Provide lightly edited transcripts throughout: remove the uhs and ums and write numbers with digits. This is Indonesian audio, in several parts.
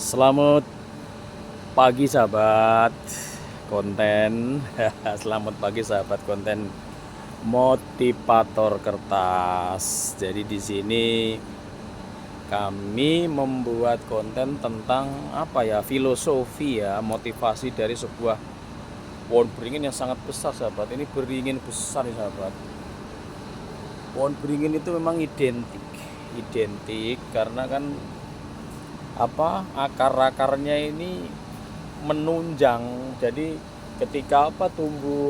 Selamat pagi sahabat konten. Selamat pagi sahabat konten motivator kertas. Jadi di sini kami membuat konten tentang filosofi motivasi dari sebuah pohon beringin yang sangat besar sahabat. Ini beringin besar nih sahabat. Pohon beringin itu memang identik karena kan akar-akarnya ini menunjang. Jadi ketika tumbuh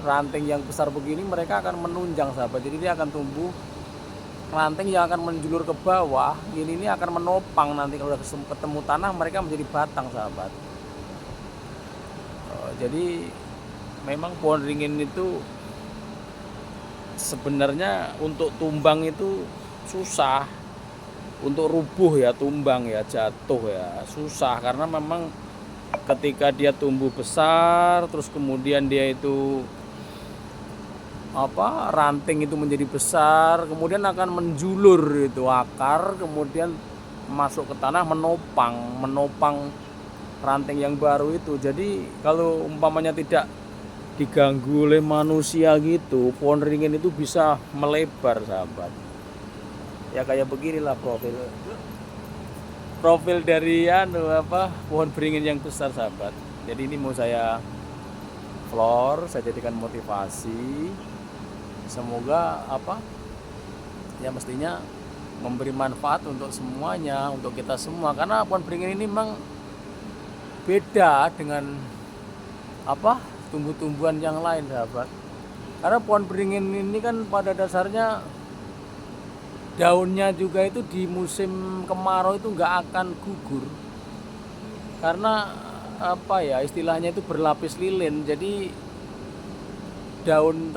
ranting yang besar begini, mereka akan menunjang sahabat. Jadi dia akan tumbuh ranting yang akan menjulur ke bawah. Ini akan menopang, nanti kalau sudah ketemu tanah mereka menjadi batang sahabat. Jadi memang pohon beringin itu sebenarnya untuk tumbang itu susah, untuk rubuh tumbang jatuh susah, karena memang ketika dia tumbuh besar terus kemudian dia itu ranting itu menjadi besar, kemudian akan menjulur itu akar, kemudian masuk ke tanah, menopang ranting yang baru itu. Jadi kalau umpamanya tidak diganggu oleh manusia gitu, pohon beringin itu bisa melebar sahabat. Ya kayak beginilah profil dari pohon beringin yang besar sahabat. Jadi ini mau saya saya jadikan motivasi. Semoga mestinya memberi manfaat untuk semuanya, untuk kita semua, karena pohon beringin ini memang beda dengan tumbuh-tumbuhan yang lain sahabat. Karena pohon beringin ini kan pada dasarnya daunnya juga itu di musim kemarau itu nggak akan gugur, karena istilahnya itu berlapis lilin. Jadi daun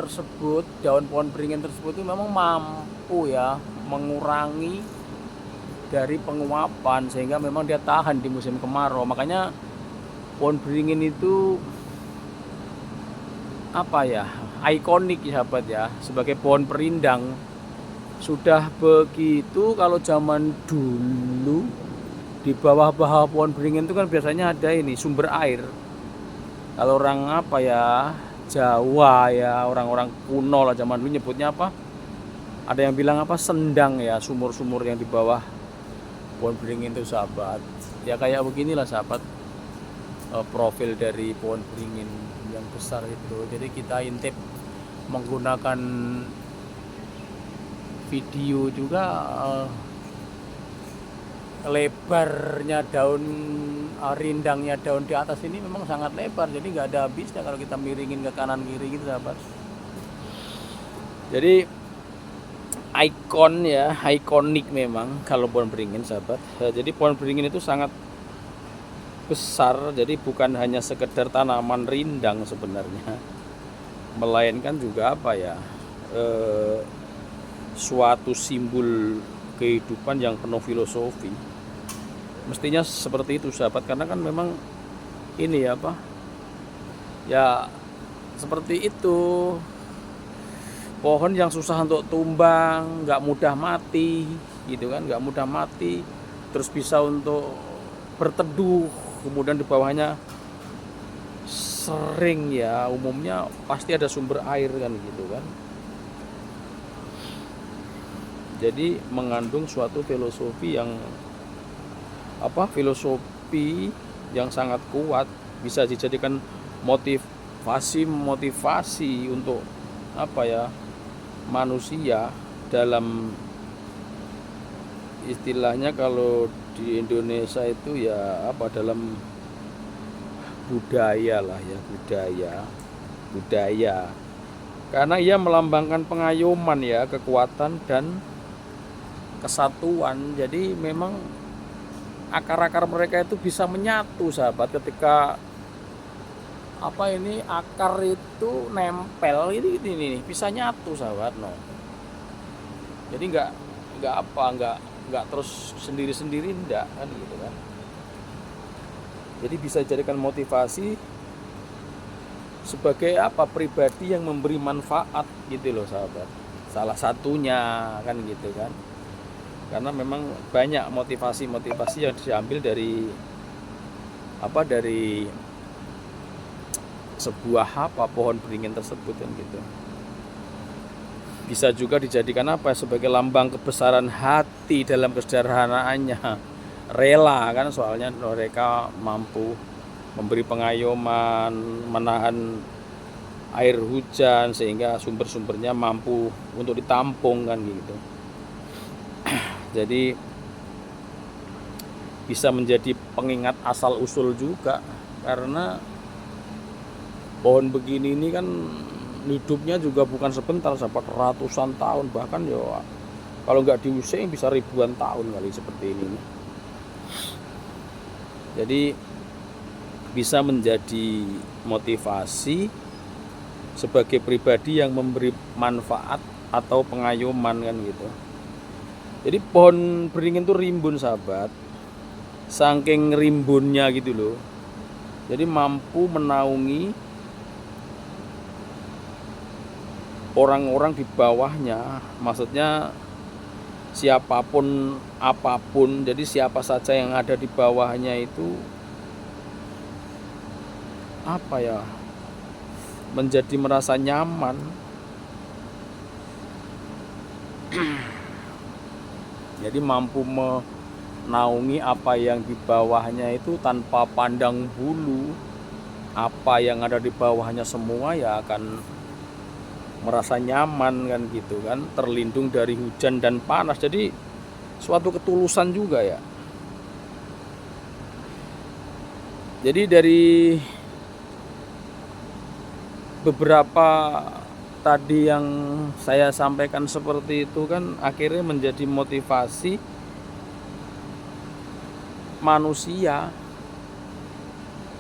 pohon beringin tersebut itu memang mampu mengurangi dari penguapan, sehingga memang dia tahan di musim kemarau. Makanya pohon beringin itu ikonik sahabat sebagai pohon perindang. Sudah begitu, kalau zaman dulu di bawah-bawah pohon beringin itu kan biasanya ada sumber air. Kalau orang Jawa orang-orang kuno lah zaman dulu nyebutnya ada yang bilang sendang sumur-sumur yang di bawah pohon beringin itu sahabat. Ya kayak beginilah sahabat profil dari pohon beringin yang besar itu. Jadi kita intip menggunakan video juga, lebarnya daun, rindangnya daun di atas ini memang sangat lebar, jadi nggak ada habisnya kalau kita miringin ke kanan kiri gitu sahabat. Jadi ikonik memang kalau pohon beringin sahabat. Jadi pohon beringin itu sangat besar, jadi bukan hanya sekedar tanaman rindang sebenarnya, melainkan juga suatu simbol kehidupan yang penuh filosofi. Mestinya seperti itu sahabat, karena kan memang ini seperti itu, pohon yang susah untuk tumbang, nggak mudah mati gitu kan, nggak mudah mati, terus bisa untuk berteduh, kemudian di bawahnya sering umumnya pasti ada sumber air kan gitu kan. Jadi mengandung suatu filosofi yang sangat kuat, bisa dijadikan motivasi untuk manusia dalam istilahnya kalau di Indonesia itu dalam budaya karena ia melambangkan pengayoman kekuatan dan kesatuan. Jadi memang akar-akar mereka itu bisa menyatu sahabat, ketika akar itu nempel ini bisa nyatu sahabat. Jadi nggak terus sendiri-sendiri, enggak kan gitu kan. Jadi bisa dijadikan motivasi sebagai pribadi yang memberi manfaat gitu loh sahabat. salah satunya kan gitu kan. Karena memang banyak motivasi-motivasi yang diambil dari dari sebuah pohon beringin tersebut kan gitu. Bisa juga dijadikan sebagai lambang kebesaran hati dalam kesederhanaannya, rela kan, soalnya mereka mampu memberi pengayuman, menahan air hujan sehingga sumber-sumbernya mampu untuk ditampung kan gitu. Jadi bisa menjadi pengingat asal usul juga, karena pohon begini ini kan hidupnya juga bukan sebentar, sampai ratusan tahun, bahkan ya kalau nggak diusir bisa ribuan tahun kali seperti ini. Jadi bisa menjadi motivasi sebagai pribadi yang memberi manfaat atau pengayuman kan gitu. Jadi pohon beringin itu rimbun sahabat, saking rimbunnya gitu loh. Jadi mampu menaungi orang-orang di bawahnya, maksudnya siapapun apapun. Jadi siapa saja yang ada di bawahnya itu menjadi merasa nyaman. Jadi mampu menaungi apa yang di bawahnya itu tanpa pandang bulu. Apa yang ada di bawahnya semua ya akan merasa nyaman kan gitu kan, terlindung dari hujan dan panas. Jadi suatu ketulusan juga ya. Jadi dari beberapa tadi yang saya sampaikan seperti itu kan akhirnya menjadi motivasi manusia.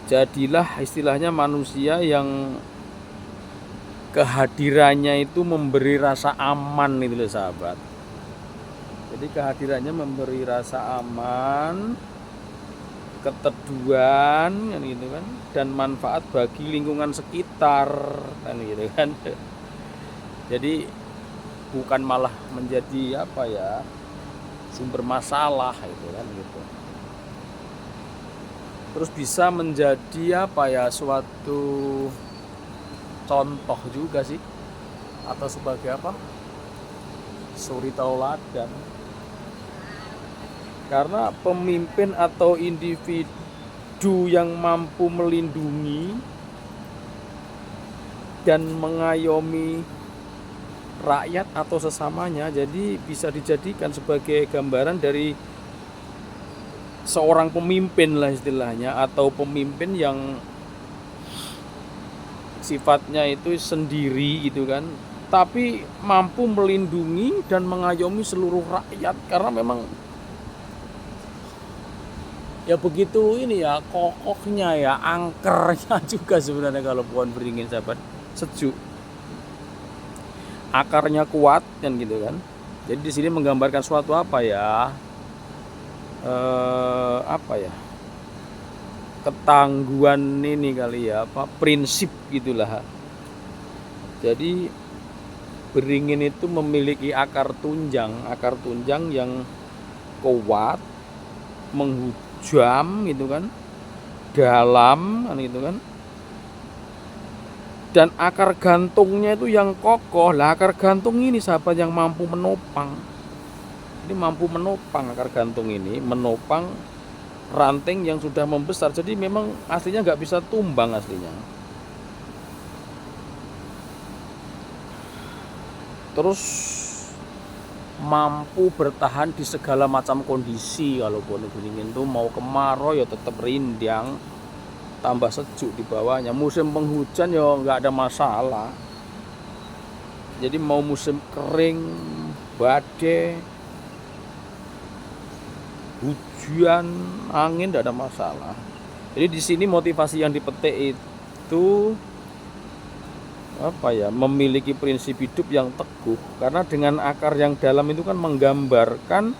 Jadilah istilahnya manusia yang kehadirannya itu memberi rasa aman itu loh sahabat. Jadi kehadirannya memberi rasa aman, keteduhan kan gitu kan, dan manfaat bagi lingkungan sekitar kan gitu kan. Jadi bukan malah menjadi sumber masalah itu kan gitu. Terus bisa menjadi suatu contoh juga sih, atau sebagai suri tauladan. Karena pemimpin atau individu yang mampu melindungi dan mengayomi rakyat atau sesamanya, jadi bisa dijadikan sebagai gambaran dari seorang pemimpin lah istilahnya, atau pemimpin yang sifatnya itu sendiri gitu kan, tapi mampu melindungi dan mengayomi seluruh rakyat. Karena memang ya begitu ini ya, kokohnya ya, angkernya juga sebenarnya kalau pohon beringin sahabat, sejuk, akarnya kuat kan gitu kan. Jadi di sini menggambarkan suatu ketangguhan ini kali ya, prinsip gitulah. Jadi beringin itu memiliki akar tunjang yang kuat, menghujam gitu kan, dalam kan gitu kan, dan akar gantungnya itu yang kokoh. Lah akar gantung ini sahabat yang mampu menopang. Ini mampu menopang, akar gantung ini menopang ranting yang sudah membesar. Jadi memang aslinya nggak bisa tumbang aslinya. Terus mampu bertahan di segala macam kondisi. Kalau pohon beringin itu mau kemarau ya tetap rindang, tambah sejuk di bawahnya. Musim penghujan ya nggak ada masalah. Jadi mau musim kering, badai, hujan, angin, tidak ada masalah. Jadi di sini motivasi yang dipetik itu memiliki prinsip hidup yang teguh. Karena dengan akar yang dalam itu kan menggambarkan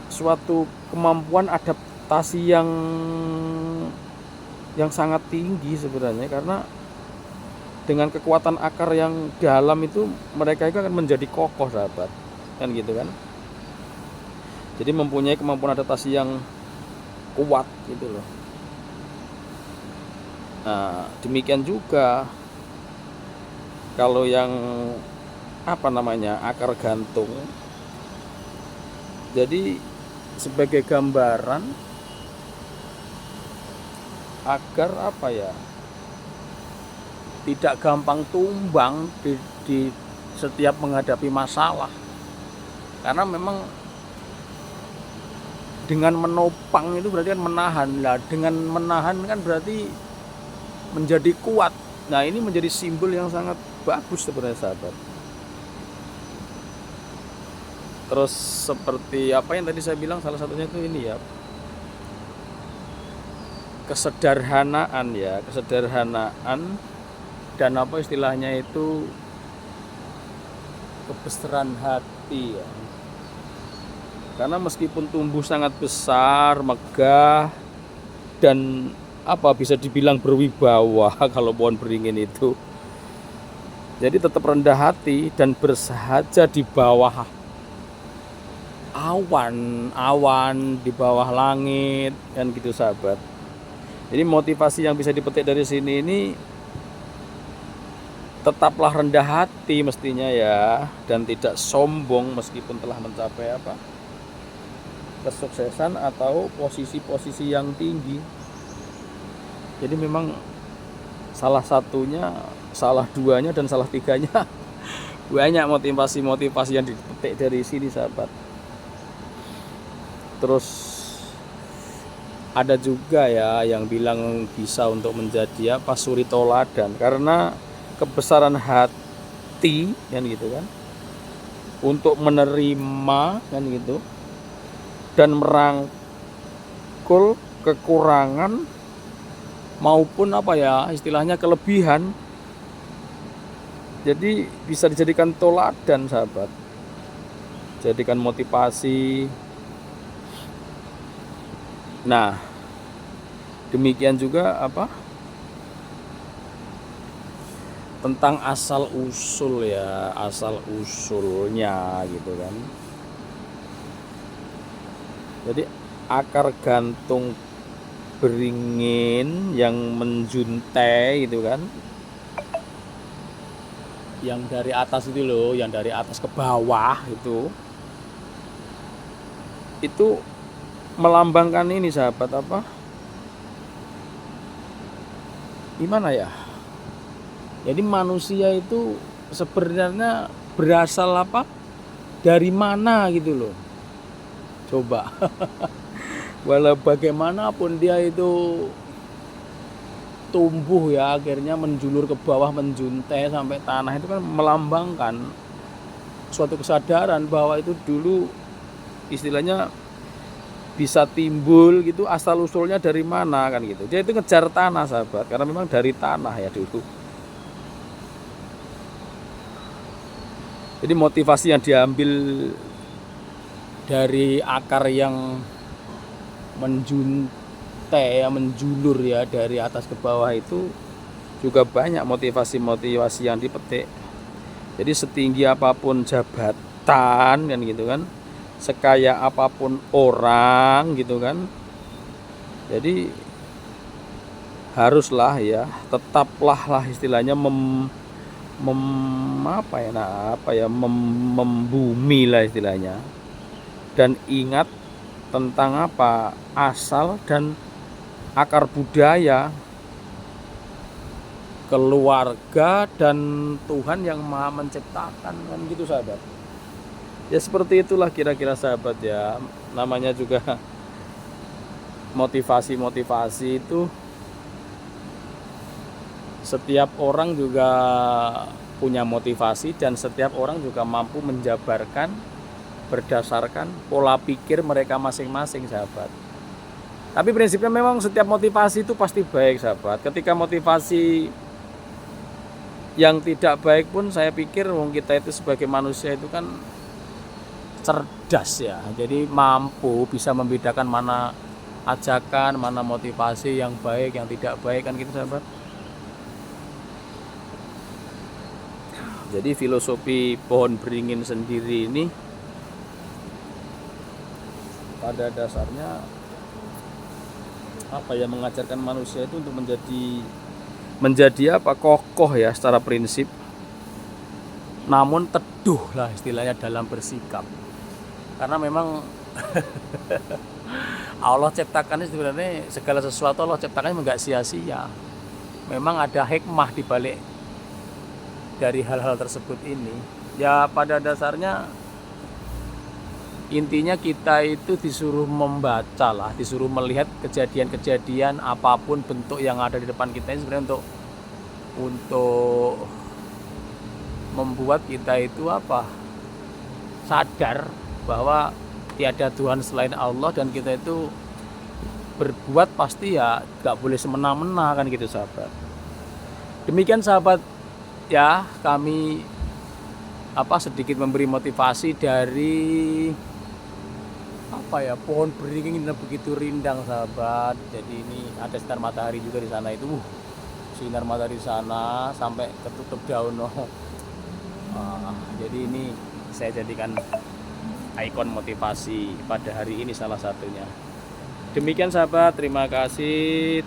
suatu kemampuan adaptasi yang sangat tinggi sebenarnya. Karena dengan kekuatan akar yang dalam itu mereka itu akan menjadi kokoh sahabat, kan gitu kan. Jadi mempunyai kemampuan adaptasi yang kuat gitu loh. Nah, demikian juga kalau yang akar gantung. Jadi sebagai gambaran agar tidak gampang tumbang di setiap menghadapi masalah. Karena memang dengan menopang itu berarti kan menahan. Lah, dengan menahan kan berarti menjadi kuat. Nah, ini menjadi simbol yang sangat bagus sebenarnya sahabat. Terus seperti apa yang tadi saya bilang, salah satunya itu ini ya, kesederhanaan dan apa istilahnya itu, kebesaran hati ya. Karena meskipun tumbuh sangat besar, megah, dan bisa dibilang berwibawa kalau pohon beringin itu, jadi tetap rendah hati dan bersahaja di bawah awan, di bawah langit, kan gitu sahabat. Jadi motivasi yang bisa dipetik dari sini ini, tetaplah rendah hati mestinya ya, dan tidak sombong meskipun telah mencapai kesuksesan atau posisi-posisi yang tinggi. Jadi memang salah satunya, salah duanya, dan salah tiganya banyak motivasi-motivasi yang dipetik dari sini sahabat. Terus ada juga ya yang bilang bisa untuk menjadi suri toladan, karena kebesaran hati kan gitu kan, untuk menerima kan gitu, dan merangkul kekurangan maupun istilahnya kelebihan. Jadi bisa dijadikan toladan sahabat, jadikan motivasi. Nah, demikian juga tentang asal usulnya gitu kan. Jadi akar gantung beringin yang menjuntai gitu kan, yang dari atas itu loh, yang dari atas ke bawah itu melambangkan ini sahabat, gimana ya, jadi manusia itu sebenarnya berasal dari mana gitu loh. Coba walau bagaimanapun dia itu tumbuh ya, akhirnya menjulur ke bawah, menjuntai sampai tanah, itu kan melambangkan suatu kesadaran bahwa itu dulu istilahnya bisa timbul gitu, asal usulnya dari mana kan gitu. Dia itu ngejar tanah sahabat, karena memang dari tanah ya dulu. Jadi motivasi yang diambil dari akar yang menjulur ya dari atas ke bawah itu juga banyak motivasi-motivasi yang dipetik. Jadi setinggi apapun jabatan kan gitu kan, sekaya apapun orang gitu kan, jadi haruslah ya, tetaplah istilahnya membumi lah istilahnya, dan ingat tentang asal dan akar budaya, keluarga, dan Tuhan yang Maha Menciptakan kan gitu sahabat. Ya seperti itulah kira-kira sahabat ya, namanya juga motivasi itu, setiap orang juga punya motivasi, dan setiap orang juga mampu menjabarkan berdasarkan pola pikir mereka masing-masing sahabat. Tapi prinsipnya memang setiap motivasi itu pasti baik sahabat. Ketika motivasi yang tidak baik pun, saya pikir kita itu sebagai manusia itu kan cerdas ya, jadi mampu bisa membedakan mana ajakan, mana motivasi yang baik, yang tidak baik kan gitu sahabat. Jadi filosofi pohon beringin sendiri ini pada dasarnya apa ya, mengajarkan manusia itu untuk menjadi apa, kokoh ya secara prinsip, namun teduh lah istilahnya dalam bersikap. Karena memang Allah ciptakan sebenarnya segala sesuatu Allah ciptakan enggak sia-sia. Memang ada hikmah di balik dari hal-hal tersebut ini. Ya pada dasarnya intinya kita itu disuruh membaca lah, disuruh melihat kejadian-kejadian apapun bentuk yang ada di depan kita ini sebenarnya untuk membuat kita itu apa, sadar bahwa tiada Tuhan selain Allah, dan kita itu berbuat pasti ya gak boleh semena-mena kan gitu sahabat. Demikian sahabat ya, kami sedikit memberi motivasi dari apa ya, pohon beringin ini begitu rindang sahabat. Jadi ini ada sinar matahari juga di sana itu, sinar matahari di sana sampai ketutup daun. Jadi ini saya jadikan ikon motivasi pada hari ini salah satunya. Demikian sahabat, terima kasih.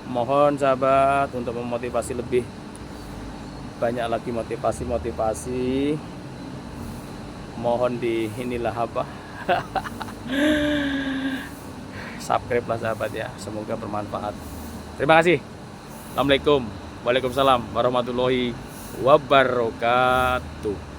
Mohon sahabat untuk memotivasi lebih banyak lagi motivasi. Mohon di inilah apa subscribe lah sahabat ya, semoga bermanfaat. Terima kasih. Assalamualaikum. Waalaikumsalam warahmatullahi wabarakatuh.